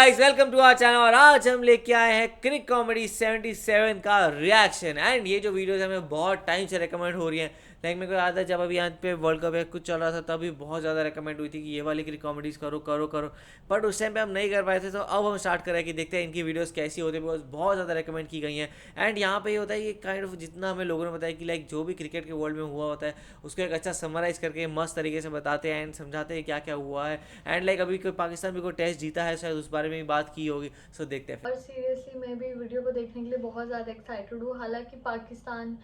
Guys, welcome to our channel. और आज हम लेके आए हैं क्रिक कॉमेडी 77 का रिएक्शन। एंड ये जो वीडियोस हमें बहुत टाइम से रेकमेंड हो रही हैं। लाइक मेरे को याद है जब अभी यहाँ पे वर्ल्ड कप या कुछ चल रहा था तभी बहुत ज़्यादा रेकमेंड हुई थी कि ये वाली क्रिक कॉमेडीज़ करो करो करो। बट उस टाइम पे हम नहीं कर पाए थे, तो अब हम स्टार्ट कर रहे हैं कि देखते हैं इनकी वीडियोस कैसी होती है, बिकॉज बहुत ज़्यादा रेकमेंड की गई हैं। एंड यहाँ पे ये होता है कि काइंड ऑफ जितना हमें लोगों ने बताया कि लाइक जो भी क्रिकेट के वर्ल्ड में हुआ होता है उसको एक अच्छा समराइज़ करके मस्त तरीके से बताते हैं एंड समझाते हैं क्या क्या हुआ है। एंड लाइक अभी कोई पाकिस्तान भी कोई टेस्ट जीता है, शायद उस बारे में भी बात की होगी। सो देखते हैं। और सीरियसली मैं भी वीडियो को देखने के लिए बहुत ज़्यादा एक्साइटेड हूँ। हालांकि पाकिस्तान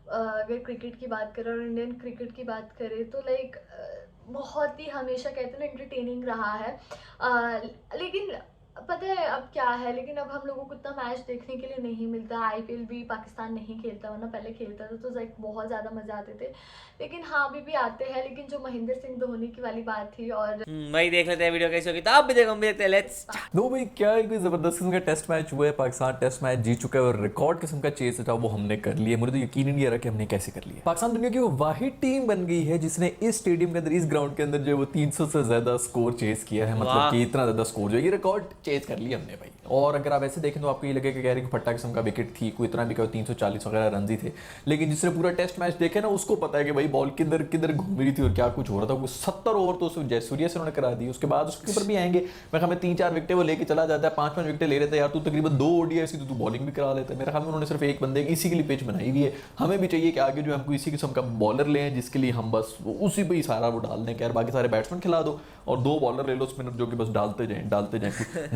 अगर क्रिकेट की बात करें और इंडियन क्रिकेट की बात करें तो लाइक बहुत ही हमेशा कहते हैं ना एंटरटेनिंग रहा है। लेकिन पता है अब क्या है, लेकिन अब हम लोगों को इतना मैच देखने के लिए नहीं मिलता। आईपीएल भी पाकिस्तान नहीं खेलता, वरना पहले खेलता था तो लाइक बहुत ज़्यादा मज़े आते थे। लेकिन हाँ अभी भी आते हैं, लेकिन जो महेंद्र सिंह धोनी की वाली बात थी और वही देख लेते हैं वीडियो कैसी होगी, तो आप भी देखो, हम भी देखते हैं। लेट्स नो भाई, क्या है कोई जबरदस्त किस्म का टेस्ट मैच हुआ है। पाकिस्तान टेस्ट मैच जीत चुका है और रिकॉर्ड किस्म का चेस था वो हमने कर लिया। मुझे तो यकीन ही नहीं आ रहा कि हमने कैसे कर लिया। पाकिस्तान दुनिया की वो वाहिद टीम बन गई है जिसने इस स्टेडियम के अंदर, इस ग्राउंड के अंदर जो है वो 300 से ज्यादा स्कोर चेस किया है। मतलब कि इतना ज्यादा स्कोर जो है, ये रिकॉर्ड चेस कर लिया हमने भाई। और अगर आप ऐसे देखें तो आपको ये लगे कि कह रहे कि फट्टा किस्म का विकेट थी, कोई इतना भी कहो 340 वगैरह रन ही थे। लेकिन जिसने पूरा टेस्ट मैच देखे ना उसको पता है कि भाई बॉल किधर किधर घूम रही थी और क्या कुछ हो रहा था। वो 70 ओवर तो जयसूर्या से उन्होंने करा दी। उसके बाद उसके ऊपर भी आएंगे, मैं हमें 3-4 विकेटें वो लेके चला जाता है, 5-5 विकेटें ले लेते हैं। यार तू तकरीबन 2 ओडीआई तो तू बॉलिंग भी करा लेता है। मेरे ख्याल में उन्होंने सिर्फ एक बंदे इसी के लिए पिच बनाई हुई है। हमें भी चाहिए कि आगे जो हमको इसी किस्म का बॉलर लें जिसके लिए हम बस उसी पे ही सारा वो डाल दें कि यार बाकी सारे बैट्समैन खिला दो और 2 बॉलर ले लो स्पिनर जो कि बस डालते जाएं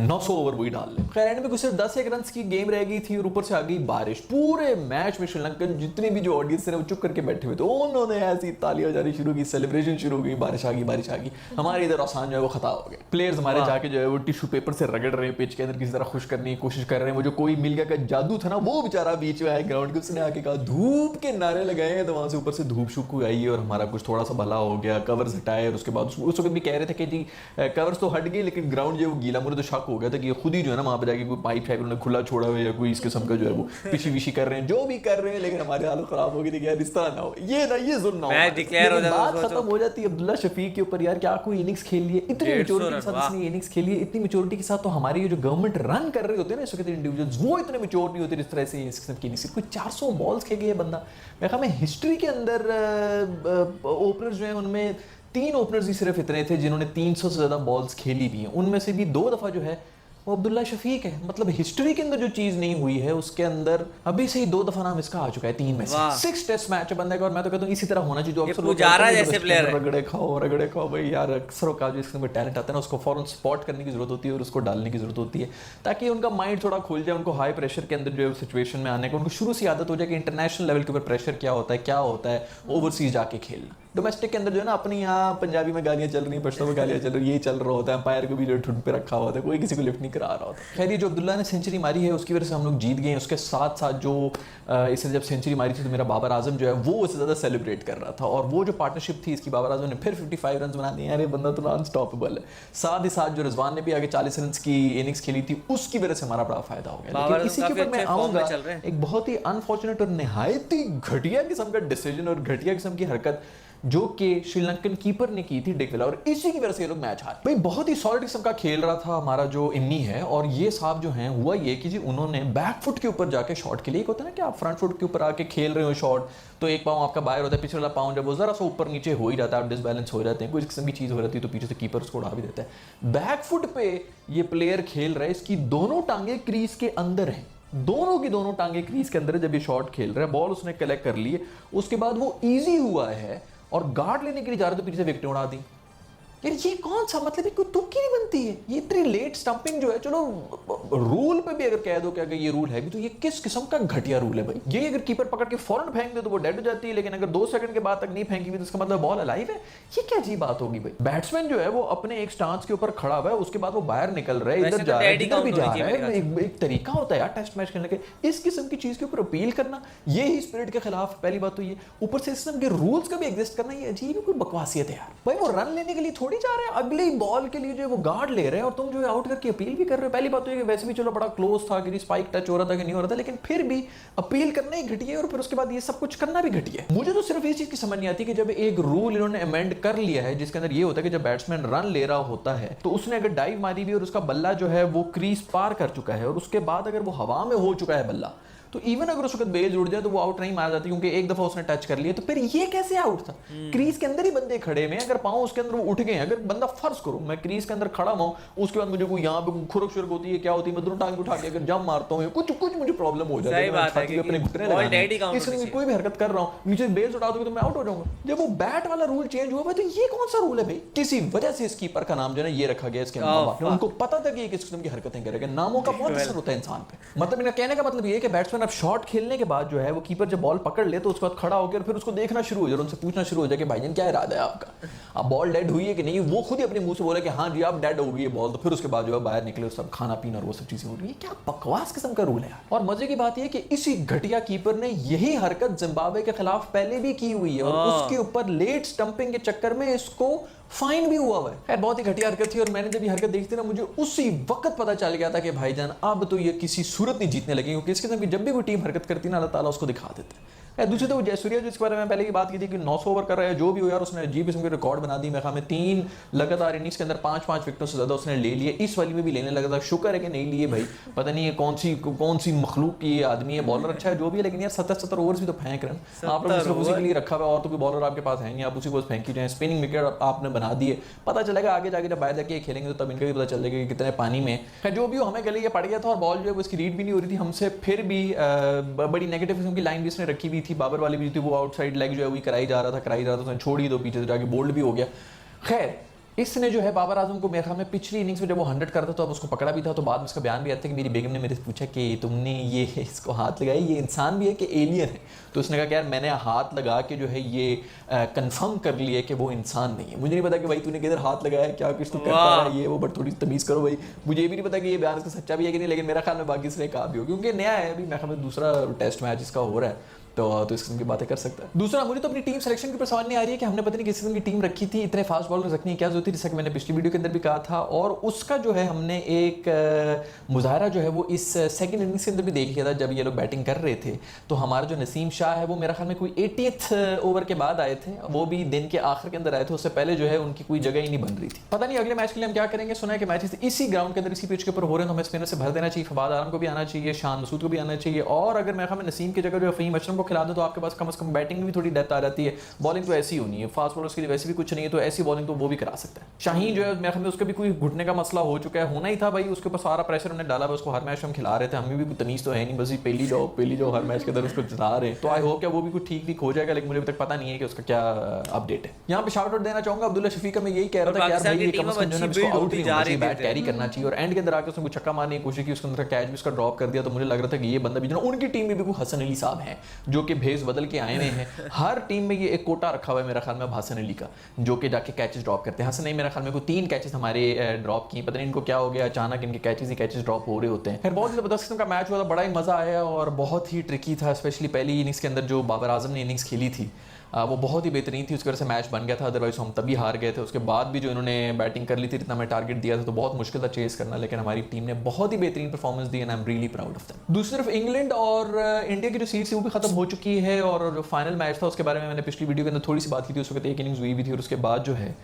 900 ओवर वही डाल लें। खैर एंड में कुछ सिर्फ 10 रन की गेम रह गई थी और ऊपर से आ गई बारिश। पूरे मैच में श्रीलंकन जितने भी जो ऑडियंस थे वो चुप करके बैठे हुए थे, उन्होंने ऐसी तालियां बजानी शुरू की, सेलिब्रेशन शुरू हो गई। बारिश आ गई। हमारे इधर आसान जो है वो खता हो गया। प्लेयर्स हमारे जाके जो है वो टिश्यू पेपर से रगड़ रहे हैं पिच के अंदर, किसी तरह खुश करने की कोशिश कर रहे हैं। वो जो कोई मिल गया का जादू था ना, वो बेचारा बीच में आया ग्राउंड के, उसने आके कहा धूप के नारे लगाए हैं, तो वहां से ऊपर से धूप शुक आई और हमारा कुछ थोड़ा सा भला हो गया। कवर्स हटाए और उसके बाद उस वक्त भी कह रहे थे कि जी कवर्स तो हट गए लेकिन ग्राउंड जो है वो गीला। मुझे तो शक हो गया था कि ये खुद ही जो है ना वहां पे जाके कोई पाइप शाइप उन्होंने खुला छोड़ा हुआ या कोई इस किस्म का जो है वो पिछी विशी कर रहे हैं, जो भी कर रहे हैं। लेकिन हमारी हालत खराब हो गई थी यार, इस तरह ना हो, ये जुल्म ना हो। मैच डिक्लेयर हो जाता, बात खत्म हो जाती है अब्दुल्ला शफीक के ऊपर। यार क्या कोई इनिंग्स खेल ली है, इतनी मैच्योरिटी के साथ इसने इनिंग्स खेली है, इतनी मैच्योरिटी के साथ। तो हमारी जो गवर्नमेंट रन कर रहे होते हैं ना इस वक्त इंडिविजुअल्स, वो इतने मैच्योर नहीं होते इस तरह से इस किस्म की इनिंग्स। कोई 400 बॉल्स खेल गया बंदा। मैं कहा मैं हिस्ट्री के अंदर ओपनर्स जो है उनमें 3 ओपनर्स ही सिर्फ इतने थे जिन्होंने 300 से ज्यादा बॉल्स खेली भी हैं। उनमें से भी 2 दफा जो है वो अब्दुल्ला शफीक है। मतलब हिस्ट्री के अंदर जो चीज नहीं हुई है उसके अंदर अभी से ही 2 दफा नाम इसका आ चुका है, 3 में से 6 टेस्ट मैच बंदे का। और मैं तो कहता हूँ इसी तरह होना चाहिए। जो अक्सर जैसे प्लेयर है, रगड़े खाओ भाई। यार अक्सर का जो इसमें टैलेंट आता है ना उसको फौरन स्पॉट करने की जरूरत होती है और उसको डालने की जरूरत होती है ताकि उनका माइंड थोड़ा खुल जाए। उनको हाई प्रेशर के अंदर जो है सिचुएशन में आने का उनको शुरू से आदत हो जाए कि इंटरनेशनल लेवल के ऊपर प्रेशर क्या होता है ओवरसीज जाके खेलना। डोमेस्टिक के अंदर जो है ना अपनी यहाँ पंजाबी में गालियाँ चल रही हैं, पश्तो में गालियाँ चल रही है, ये चल रहा होता है। अंपायर को भी जो ठुंड पे रखा होता है, कोई किसी को लिफ्ट नहीं करा रहा होता। खैर ये जो अब्दुल्ला ने सेंचुरी मारी है उसकी वजह से हम लोग जीत गए। उसके साथ साथ जो इसने जब सेंचुरी मारी थी तो मेरा बाबर आजम जो है वो उससे ज़्यादा सेलिब्रेट कर रहा था। और वो जो पार्टनरशिप थी इसकी, बाबर आजम ने फिर 55 रन बना दिए। यार ये बंदा तो अनस्टॉपेबल है। साथ ही साथ जो रिजवान ने भी आगे 40 रन की इनिंग्स खेली थी उसकी वजह से हमारा बड़ा फायदा हो गया। लेकिन इसी के ऊपर मैं आऊँगा, एक बहुत ही अनफॉर्चुनेट और नहायत ही घटिया किस्म का डिसीजन और घटिया किस्म की हरकत जो कि श्रीलंकन कीपर ने की थी डिक विला, और इसी की वजह से ये लोग मैच हारे। भाई बहुत ही सॉलिड किस्म का खेल रहा था हमारा जो इम्मी है। और ये साहब जो हैं हुआ ये कि जी उन्होंने बैक फुट के ऊपर जाके शॉट के लिए, एक होता है ना कि आप फ्रंट फुट के ऊपर आके खेल रहे हो शॉट, तो एक पाँव आपका बाहर होता है, पिछले वाला पाँव जब वो जरा सा ऊपर नीचे हो ही जाता है, आप डिसबैलेंस हो जाते हैं, कोई किस्म की चीज़ हो जाती है तो पीछे से कीपर उसको उड़ा भी देता है। बैक फुट पे ये प्लेयर खेल रहा है, इसकी दोनों टांगे क्रीज के अंदर हैं, दोनों की दोनों टांगे क्रीज के अंदर है जब ये शॉट खेल रहा है। बॉल उसने कलेक्ट कर ली है, उसके बाद वो ईजी हुआ है और गार्ड लेने के लिए जा रहे तो पीछे से विकेट उड़ा दी। यार ये कौन सा मतलब है, कोई तुक्की नहीं बनती है। ये इतनी लेट स्टंपिंग जो है, चलो रूल पे भी अगर कह दो कि अगर ये रूल है भी तो ये किस किस्म का घटिया रूल है भाई। ये अगर कीपर पकड़ के फौरन फेंक दे तो वो डेड हो जाती है, लेकिन अगर 2 सेकंड के बाद तक नहीं फेंकी तो इसका मतलब बॉल अलाइव है। ये क्या अजीब बात होगी भाई। बैट्समैन जो है वो अपने एक स्टांस के ऊपर खड़ा हुआ है, उसके बाद वो बाहर निकल रहा है, इधर जा रहा है, इधर भी जा रहा है। एक तरीका होता है यार टेस्ट मैच खेलने के। इस किस्म की चीज के ऊपर अपील करना ये ही स्पिरिट के खिलाफ पहली बात तो ये। ऊपर से इस किस्म के रूल्स का भी एग्जिस्ट करना ये अजीब कोई बकवासियत है यार। भाई वो रन लेने के लिए थोड़ी जा रहे हैं, अगली बॉल के लिए जो वो गार्ड ले रहे हैं और तुम जो है आउट करके अपील भी कर रहे हो। पहली बात तो ये कि वैसे वैसे भी चलो बड़ा क्लोज था कि स्पाइक टच हो रहा था कि नहीं हो रहा था, लेकिन फिर भी अपील करना ही घटिया और फिर उसके बाद ये सब कुछ करना भी घटिया है। मुझे तो सिर्फ इस चीज की समझ नहीं आती कि जब एक रूल इन्होंने अमेंड कर लिया है जिसके अंदर ये होता है कि जब बैट्समैन रन ले रहा होता है तो उसने अगर डाइव मारी भी और उसका बल्ला जो है वो क्रीज पार कर चुका है और उसके बाद अगर वो हवा में हो चुका है बल्ला, तो इवन अगर उस वक्त बेल उड़ जाए तो वो आउट नहीं मारा जाती क्योंकि एक दफा उसने टच कर लिया। तो फिर ये कैसे आउट था? क्रीज के अंदर ही बंदे खड़े में, अगर पाँव उसके अंदर वो उठ गए, अगर बंदा फर्ज करो मैं क्रीज के अंदर खड़ा हूं, उसके बाद मुझे कोई यहाँ पे खुरक शुरक होती है, क्या होती है, मैं दोनों टांग उठा के अगर जंप मारता हूँ कुछ मुझे प्रॉब्लम हो जाती है, अपने घुटने लगाने, इसलिए कोई भी हरकत कर रहा हूँ नीचे बेल उठा दोगे तो मैं आउट हो जाऊंगा। जब वो बैट वाला रूल चेंज हुआ तो ये कौन सा रूल है भाई? किसी वजह से इस कीपर का नाम जो है ये रखा गया, इसके उनको पता था कि किस किस्म की हरकतें करेगा। नामों का बहुत असर होता है इंसान पे। मतलब मेरा कहने का मतलब ये है कि बैट्समैन अब शॉट खेलने के बाद जो है वो कीपर जब बॉल पकड़ ले तो उसके बाद खड़ा होकर फिर उसको देखना शुरू हो जाए, उनसे पूछना शुरू हो जाए कि भाईजान क्या इरादा है आपका, अब बॉल डेड हुई है कि नहीं। वो खुद ही अपने मुंह से बोला कि हाँ जी आप डेड हो गई है बॉल, तो फिर उसके बाद जो है बाहर निकले सब खाना पीना और वो सब चीजें हो रही है। क्या बकवास किस्म का रूल है। और मजे की बात यह कि इसी घटिया कीपर ने यही हरकत जिम्बाब्वे के खिलाफ पहले भी की हुई है और उसके ऊपर लेट स्टंपिंग के चक्कर में इसको फाइन भी हुआ है। खैर बहुत ही घटिया हरकत थी और मैंने जब ये हरकत देखी थी ना मुझे उसी वक्त पता चल गया था कि भाईजान अब तो ये किसी सूरत नहीं जीतने लगी, क्योंकि इसके साथ जब भी कोई टीम हरकत करती है ना अल्लाह ताला उसको दिखा देता है। दूसरी तो जयसूर्या जिसके बारे में पहले की बात की थी कि 900 ओवर कर रहा है, जो भी हो यार उसने अजीब किस्म के रिकॉर्ड बना दी। मेरे ख्याल में 3 लगातार इनिंग्स के अंदर 5 विकेटों से ज्यादा उसने ले लिए, इस वाली में भी लेने लगा था। शुक्र है कि नहीं लिए भाई, पता नहीं है कौन सी मखलूक की आदमी है। बॉलर अच्छा है जो भी है, लेकिन यार 70 ओवर्स भी तो फेंक रहे हैं आप लोग, सिर्फ उसी के लिए रखा हुआ और तो कोई बॉलर आपके पास है नहीं, आप उसी को फेंकी जाए। स्पिनिंग विकेट आपने बना दिए, पता चलेगा आगे जाके जब बाहर जाके खेलेंगे तो तब इनका भी पता चलेगा कि कितने पानी में है। जो भी हो हमें गले ये पड़ गया था और बॉल जो है उसकी रीड भी नहीं हो रही थी हमसे, फिर भी बड़ी नेगेटिव किस्म की लाइन भी इसने रखी हुई थी। बाबर वाली भी थी, वो आउटसाइड लेग जो है वही कराई जा रहा था, उसने छोड़ी तो पीछे से जाके बोल्ड भी हो गया। खैर इसने जो है बाबर आजम को मेरे ख्याल में पिछली इनिंग्स में जब वो 100 करता तो अब उसको पकड़ा भी था, तो बाद में उसका बयान भी आता है कि मेरी बेगम ने मेरे से पूछा कि तुमने ये इसको हाथ लगाया, ये इंसान भी है कि एलियन है? तो उसने कहा कि यार मैंने हाथ लगा के जो है ये कंफर्म कर लिया कि वो इंसान नहीं है। मुझे नहीं पता कि भाई तूने किधर हाथ लगाया, क्या कुछ तो करता है ये वो, बट थोड़ी तमीज़ करो भाई। मुझे ये भी नहीं पता कि ये बयान इसका सच्चा भी है कि नहीं, लेकिन मेरा ख्याल में बाकी इसने कहा भी हो क्योंकि नया है अभी, मेरे ख्याल में दूसरा टेस्ट मैच इसका हो रहा है तो इस किस्म की बातें कर सकता है। दूसरा मुझे तो अपनी टीम सिलेक्शन के ऊपर सवाल नहीं आ रही है कि हमने पता नहीं किस किस्म की टीम रखी थी, इतने फास्ट बॉलर रखनी क्या जरूरत थी, जैसा कि मैंने पिछली वीडियो के अंदर भी कहा था। और उसका जो है हमने एक मुजाहरा जो है वो इस सेकंड इनिंग्स के अंदर भी देख लिया था जब ये लोग बैटिंग कर रहे थे। तो हमारा जो नसीम शाह है वो मेरा ख्याल में कोई 80th ओवर के बाद आए थे, वो भी दिन के आखिर के अंदर आए थे, उससे पहले जो है उनकी कोई जगह ही नहीं बन रही थी। पता नहीं अगले मैच के लिए हम क्या करेंगे। सुना है कि मैचेस इसी ग्राउंड के अंदर इसी पिच के ऊपर हो रहे हैं, तो हमें स्पिनर से भर देना चाहिए। फवाद आलम को भी आना चाहिए, शान मसूद को भी आना चाहिए, और अगर मेरे ख्याल में नसीम की जगह जो फहीम अशरफ को खिला दो तो आपके पास कम से कम बैटिंग में भी थोड़ी डेप्थ आ जाती है। बॉलिंग तो ऐसी होनी है, फास्ट बॉलर्स के लिए वैसे भी कुछ नहीं है, तो ऐसी बॉलिंग तो वो भी करा सकता है। शाहीन जो है मेरे ख्याल में उसका भी कोई घुटने का मसला हो चुका है, होना ही था भाई, उसके ऊपर सारा प्रेशर उन्होंने डाला, उसको हर मैच हम खिला रहे थे, हमें भी कोई तमीज़ तो है नहीं, बस पहली जाओ हर मैच के अंदर उसको जिता रहे हैं। तो आई होप क्या वो भी कुछ ठीक हो जाएगा, लेकिन मुझे अभी तक पता नहीं है कि उसका क्या अपडेट है। यहाँ पे शाउट आउट देना चाहूंगा अब्दुल्ला शफीक का, मैं यही कह रहा था कि यार भाई कम से कम उसको आउट नहीं होना चाहिए, बैट कैरी करना चाहिए, और एंड के अंदर आकर उसने कुछ छक्का मारने की कोशिश की, उसके अंदर कैच भी उसका ड्रॉप कर दिया। तो मुझे लग रहा था कि ये बंदा भी जो उनकी टीम में भी कोई हसन अली साहब हैं जो कि भेस बदल के आए हुए हैं। हर टीम में ये एक कोटा रखा हुआ है मेरा ख्याल में हसन अली का, जो कि जाके कैचेस ड्रॉप करते हैं। हसन ने मेरा ख्याल में कोई 3 कैचेस हमारे ड्रॉप किए, पता नहीं इनको क्या हो गया, अचानक इनके कैचेस ड्रॉप हो रहे होते हैं। फिर बहुत जबरदस्त किस्म का मैच हुआ था, बड़ा ही मजा आया और बहुत ही ट्रिकी था, स्पेशली पहली इनिंग्स के अंदर जो बाबर आजम ने इनिंग्स खेली थी वो बहुत ही बेहतरीन थी, उसकी वजह से मैच बन गया था, अदरवाइज हम तभी हार गए थे। उसके बाद भी जो इन्होंने बैटिंग कर ली थी, इतना मैं टारगेट दिया था तो बहुत मुश्किल था चेस करना, लेकिन हमारी टीम ने बहुत ही बेहतरीन performance the and I am really proud of them. दूसरी तरफ इंग्लैंड और इंडिया की जो सीरीज थी वो भी खत्म हो चुकी है, और जो फाइनल मैच था उसके बारे में मैंने पिछली वीडियो के अंदर थोड़ी सी बात की थी। उस वक्त एक इनिंग्स हुई भी थी और उसके बाद जो है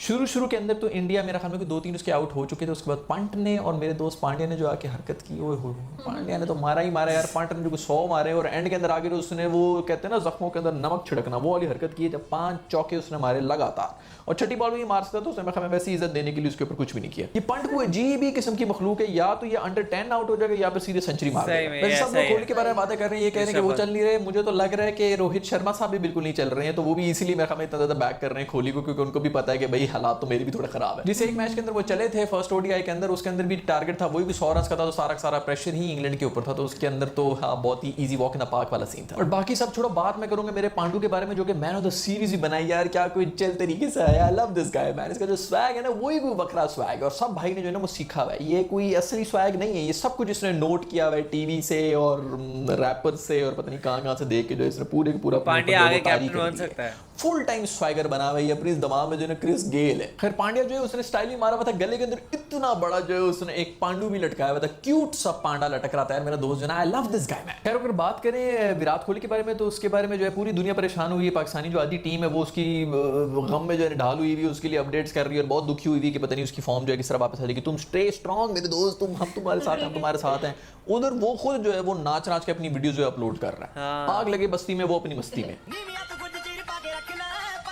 शुरू के अंदर तो इंडिया मेरा ख्याल में 2-3 उसके आउट हो चुके थे। उसके बाद पंट ने और मेरे दोस्त पांड्या ने जो आके हरकत की, वो पांड्या ने तो मारा ही मारा यार, पंट ने जो 100 मारे और एंड के अंदर आगे उसने वो कहते हैं ना जख्मों के अंदर नमक छिड़कना, वो वाली हरकत की है जब 5 चौके उसने मारे लगातार, और छठी बॉल में ये मार सकता तो उसने मेरे वैसी इज्जत देने के लिए उसके ऊपर कुछ भी नहीं किया। ये पंट को अजीब ही किस्म की मखलूक है, या तो ये अंडर 10 आउट हो जाएगा या फिर सीधे सेंचुरी मार देगा। सब लोग कोहली के बारे में बातें कर रहे हैं, ये कह रहे हैं कि वो चल नहीं रहे, मुझे तो लग रहा है कि रोहित शर्मा साहब भी बिल्कुल नहीं चल रहे हैं, तो वो भी इसीलिए मेरे ख्याल में इतना ज्यादा बैक कर रहे हैं कोहली को, क्योंकि उनको भी पता है कि भाई हालात तो मेरे भी थोड़ा खराब है। जिस एक मैच के अंदर वो चले थे फर्स्ट ओडीआई के अंदर, उसके अंदर भी टारगेट था वही भी 100 रन का था, तो सारा प्रेशर ही इंग्लैंड के ऊपर था, तो उसके अंदर तो हाँ बहुत ही easy walk in the park वाला सीन था। और बाकी सब छोड़ो, बात मैं करूंगा मेरे पांडू के बारे में जो कि मैन ऑफ द सीरीज ही बनाई यार, क्या कोई चल तरीके से है, I love this guy man. इसका जो स्वैग है ना वही कोई बकरा स्वैग है, और सब भाई ने जो है ना वो सीखा हुआ है, ये कोई असली स्वैग नहीं है, ये सब कुछ इसने नोट किया हुआ है टीवी से और रैपर से और पता नहीं कहां से देख के जो इसने पूरा पांड्या आगे कैप्टन बन सकता है। फुल टाइम स्वाइगर बना हुआ है अपने इस दिमाग में जो है क्रिस गेल है। खैर पांड्या जो है उसने स्टाइल ही मारा हुआ था, गले के अंदर इतना बड़ा जो है उसने एक पांडू भी लटकाया हुआ था, क्यूट सा पांडा लटक रहा था यार, मेरा दोस्त जो है I love this guy man. खैर अगर बात करें विराट कोहली के बारे में तो उसके बारे में जो है पूरी दुनिया परेशान हुई है। पाकिस्तानी जो आधी टीम है वो उसकी गम में जो है ढाल हुई है, उसके लिए अपडेट्स कर रही है और बहुत दुखी हुई है कि पता नहीं उसकी फॉर्म जो है किस तरह वापस आ जाएगी। तुम स्टे स्ट्रॉन्ग मेरे दोस्त, हम तुम्हारे साथ हैं, हम तुम्हारे साथ हैं। उधर वो खुद जो है वो नाच नाच के अपनी वीडियो जो है अपलोड कर रहा है। हाँ। आग लगे बस्ती में वो अपनी मस्ती में।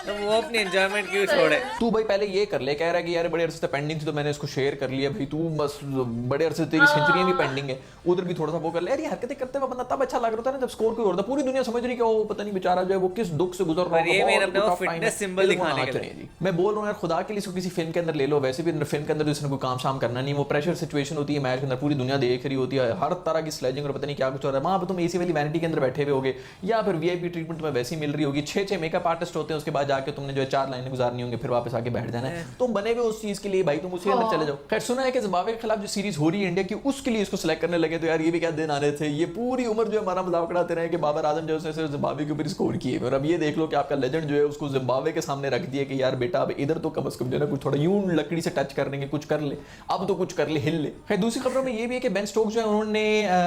तो वो अपनी एंजॉयमेंट क्यों छोड़े? तू भाई पहले ये कर ले, कह रहा है कि यार बड़े अरसे से पेंडिंग थी तो मैंने इसको शेयर कर लिया। भाई तू बस बड़े अरसे से तेरी सेंचुरियां भी पेंडिंग है, उधर भी थोड़ा सा वो कर ले यार। ये हरकतें करते हुए बंदा तब अच्छा लग रहा था ना जब स्कोर कोई और था। पूरी दुनिया समझ रही कि वो पता नहीं बेचारा जो है वो किस दुख से गुजर रहा पर ये मेरा अपना फिटनेस सिंबल दिखाने के लिए। मैं बोल रहा हूँ यार खुदा के लिए इसको किसी फिल्म के अंदर ले लो। वैसे भी फिल्म के अंदर इसने कोई काम शाम करना नहीं, वो प्रेशर सिचुएशन होती है मैच के अंदर, पूरी दुनिया देख रही होती है, हर तरह की स्लेजिंग और पता नहीं क्या कुछ हो रहा है। वहाँ पर तुम एसी वाली वैनिटी के अंदर बैठे हुए होगे या फिर वीआईपी ट्रीटमेंट तुम्हें वैसी मिल रही होगी। 6 मेकअप आर्टिस्ट होते हैं, उसके बाद जाके तुमने जो है 4 लाइनें गुजारनी होंगी, फिर वापस आके बैठ जाना है। तुम बने हुए उस चीज के लिए भाई, तुम उसी अंदर चले जाओ। खैर सुना है कि जिम्बाब्वे के खिलाफ जो सीरीज हो रही है इंडिया की, उसके लिए इसको सिलेक्ट करने लगे। तो यार ये भी क्या दिन आने थे, ये पूरी उम्र जो हमारा मजाक उड़ाते रहे कि बाबर आजम जो है सिर्फ जिम्बाब्वे के ऊपर स्कोर किए, और अब ये देख लो कि आपका लेजेंड जो है उसको जिम्बाब्वे के सामने रख दिया कि यार बेटा अब इधर तो कम से कम जो है कुछ थोड़ा यूं लकड़ी से टच करने के कुछ कर ले, अब तो कुछ कर ले, हिल ले। खैर दूसरी खबरों में ये भी है कि बेन स्टोक्स जो है उन्होंने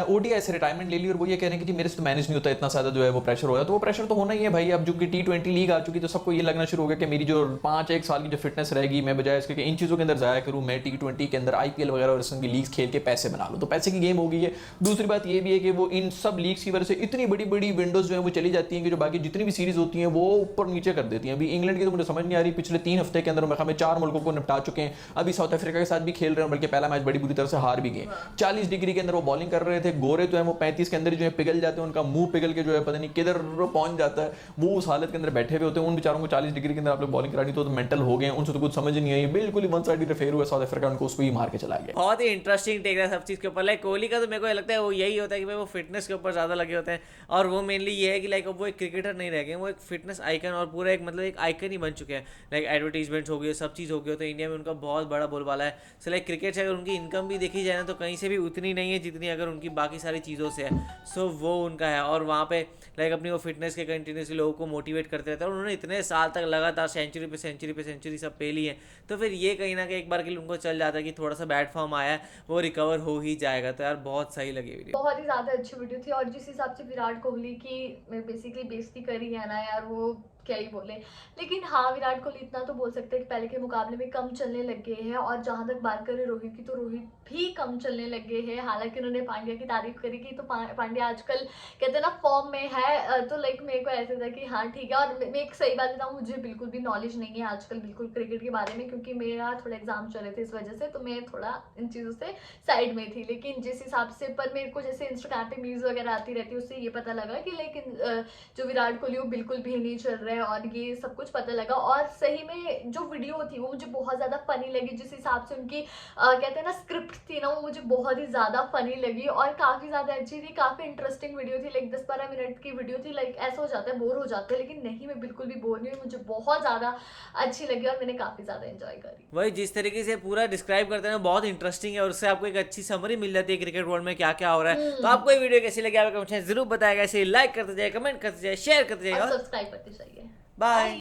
ओडीआई से रिटायरमेंट ले ली और वो ये कह रहे हैं कि जी मेरे से तो मैनेज नहीं होता इतना ज्यादा जो है वो प्रेशर हो रहा है। तो वो प्रेशर तो होना ही है भाई। अब जो कि T20 लीग आ चुकी तो सबको ये लगना शुरू हो गया कि मेरी जो 5-1 साल की जो फिटनेस रहेगी, मैं बजाय इसके कि इन चीज़ों के अंदर जाया करूँ, मैं T20 के अंदर IPL वगैरह और इस की लीग्स खेल के पैसे बना लूँ। तो पैसे की गेम हो गई है। दूसरी बात ये भी है कि वो इन सब लीग्स की वजह से इतनी बड़ी बड़ी विंडोज जो है वो चली जाती हैं कि जो बाकी जितनी भी सीरीज होती हैं वो ऊपर नीचे कर देती हैं। अभी इंग्लैंड की तो मुझे समझ नहीं आ रही, पिछले 3 हफ्ते के अंदर मैं 4 मुल्कों को निपटा चुके हैं। अभी साउथ अफ्रीका के साथ भी खेल रहे हैं, बल्कि पहला मैच बड़ी बुरी तरह से हार भी गए। 40 डिग्री के अंदर वो बॉलिंग कर रहे थे। गोरे तो है वो 35 के अंदर जो है पिघल जाते हैं, उनका मुंह पिघल के जो है पता नहीं किधर पहुंच जाता है। वो उस हालत के अंदर बैठे हुए होते हैं। उन बेचारों को 40 डिग्री के अंदर आप लोग बॉलिंग करानी तो मेंटल हो गए, उनसे तो कुछ समझ नहीं आई, बिल्कुल ही वन साइडेड अफेयर हुआ। साउथ अफ्रीका उनको उसको ही मार के चला गया। बहुत ही इंटरेस्टिंग टेक है सब चीज़ के ऊपर। लाइक कोहली का तो मेरे को लगता है वो यही होता है कि भाई वो फिटनेस के ऊपर ज़्यादा लगे होते हैं, और वो मेनली ये है कि लाइक अब वो एक क्रिकेटर नहीं रह गए, वो एक फिटनेस आइकन और पूरा एक मतलब एक आइकन ही बन चुके हैं। लाइक एडवर्टीजमेंट्स हो गई, सब चीज़ हो गई, तो इंडिया में उनका बहुत बड़ा बोलबाला है। सो लाइक क्रिकेट से अगर उनकी इनकम भी देखी जाए ना तो कहीं से भी उतनी नहीं है जितनी अगर उनकी बाकी सारी चीज़ों से है। सो वो उनका है, और वहाँ पे लाइक अपनी वो फिटनेस के कंटिन्यूसली लोगों को मोटिवेट करते रहते हैं, और उन्होंने इतने साल तक लगातार सेंचुरी पे सेंचुरी पे सेंचुरी सब पे ली है। तो फिर ये कहीं ना कहीं एक बार के लिए उनको चल जाता है कि थोड़ा सा बैड फॉर्म आया है, वो रिकवर हो ही जाएगा। तो यार बहुत सही लगी वीडियो, बहुत ही ज़्यादा अच्छी वीडियो थी। और जिस हिसाब से विराट कोहली की बेसिकली बेइज्जती करी है ना यार, वो क्या ही बोले। लेकिन हाँ, विराट कोहली इतना तो बोल सकते हैं कि पहले के मुकाबले में कम चलने लग गए हैं। और जहाँ तक बात करें रोहित की, तो रोहित भी कम चलने लग गए हैं। हालांकि उन्होंने पांड्या की तारीफ करी कि तो पांड्या आजकल कहते हैं ना फॉर्म में है। तो लाइक मेरे को ऐसा था कि हाँ ठीक है। और मैं एक सही बात बताऊँ, मुझे बिल्कुल भी नॉलेज नहीं है आजकल बिल्कुल क्रिकेट के बारे में, क्योंकि मेरा थोड़ा एग्जाम चल रहे थे, इस वजह से तो मैं थोड़ा इन चीज़ों से साइड में थी। लेकिन जिस हिसाब से पर मेरे को जैसे इंस्टाग्राम पे न्यूज़ वगैरह आती रहती है, उससे ये पता लगा कि लेकिन जो विराट कोहली वो बिल्कुल भी नहीं चल रहा है, और ये सब कुछ पता लगा। और सही में जो वीडियो थी वो मुझे बहुत ज़्यादा फनी लगी। जिस हिसाब से उनकी कहते हैं ना स्क्रिप्ट थी ना, वो मुझे बहुत ही ज़्यादा फनी लगी और काफ़ी ज़्यादा अच्छी थी, काफ़ी इंटरेस्टिंग वीडियो थी। लाइक 10-12 मिनट की वीडियो थी। लाइक ऐसा हो जाता है बोर हो जाते हैं, लेकिन नहीं, मैं बिल्कुल भी बोर नहीं हुई। मुझे बहुत ज़्यादा अच्छी लगी और मैंने काफ़ी ज़्यादा एंजॉय करी। वही जिस तरीके से पूरा डिस्क्राइब करते हैं बहुत इंटरेस्टिंग है, और उससे आपको एक अच्छी समरी मिल जाती है क्रिकेट वर्ल्ड में क्या क्या हो रहा है। तो आपको ये वीडियो कैसी लगी आप कमेंट जरूर बताएगा। ऐसे लाइक करते जाइए, कमेंट करते जाइए, शेयर करते जाइए और और सब्सक्राइब करते जाइए। बाय।